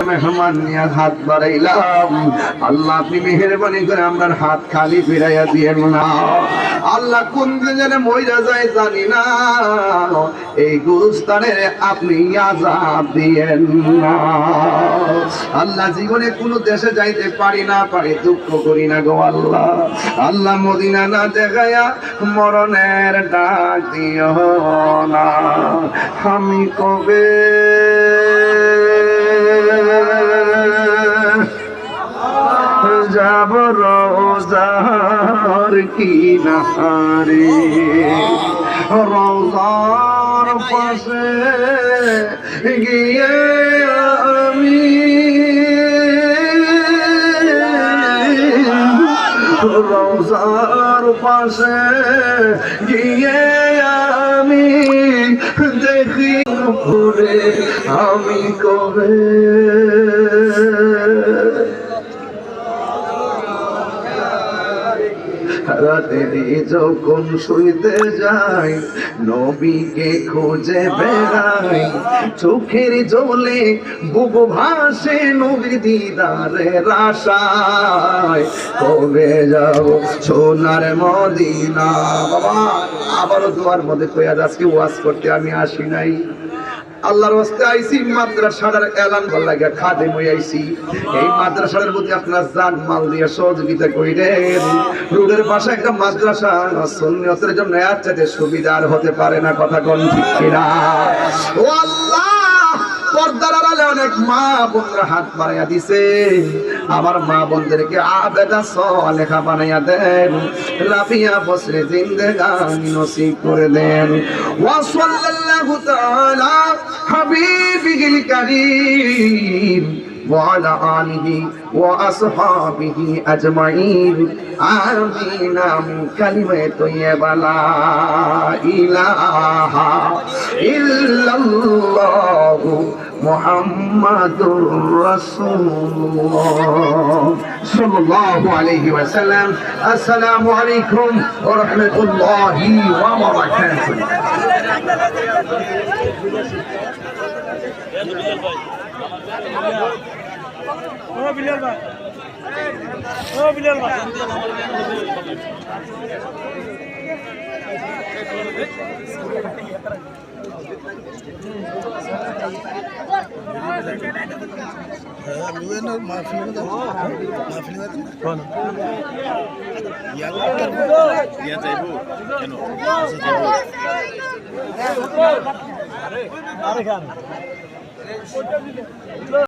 মেহমান নিয়ে হাত বাড়াইলাম, আল্লাহ আপনি মেহেরবানি করে আমার হাত খালি ফিরাইয়া দিয়েন না। আল্লাহ কোন দিনে মইরা যায় জানি না, এই গুরুস্থানে আপনি আযাব দিয়েন না। আল্লাহ জীবনে কোন দেশে যাইতে পারি না পারি দুঃখ করি না গো আল্লাহ। আল্লাহ মদিনা না দেখায়া মরণের ডাক দিও না। আমি কবে যাব রোজার কিনারে, রোজার পাশে গিয়ে আমি রোজার পাশে গিয়ে আমি দেখি ঘুরে আমি কবে রাতেরি যখন শুইতে যাই নবীকে খুঁজে বেড়াই, চোখের জলে বুক ভাসে নবীর দিদারের আশায়। কবে যাব সোনার মদিনা। বাবা আবারও তোমার মধ্যে কইয়া আজকে ওয়াজ করতে আমি আসি নাই, আল্লাহর রাস্তে আইছি, মাদ্রাসার এলান ভাল লাগা খাদেম হই আইছি। এই মাদ্রাসার প্রতি আপনার জান মাল দিয়ে সহযোগিতা কইরেন। রোডের পাশে একটা মাদ্রাসা সুন্নিয়তের জন্য এর চাইতে সুবিধার হতে পারে না, কথা কোন ঠিক কিনা? ও আল্লাহ, পর্দার আড়ালে অনেক মা বোনরা হাত বাড়াইয়া দিছে, আমার মা বোনদেরকে আবেদা সালেহা বানাইয়া দেন, রাবিয়া বসরে জিন্দেগানি নসিব করে দেন। ওয়া সাল্লাল্লাহু তাআলা হাবিবিল কারীম ওয়া আলা আলিহি ওয়া আসহাবিহি আজমাইন। আমিন। কালিমে তৈয়বা লা ইলাহা ইল্লাল্লাহু মুহাম্মাদুর রাসূলুল্লাহ সাল্লাল্লাহু আলাইহি ওয়াসাল্লাম। আসসালামু আলাইকুম ওয়া রাহমাতুল্লাহি ওয়া বারাকাতুহু। ও বিলাল ভাই, ও বিলাল ভাই, আরে খান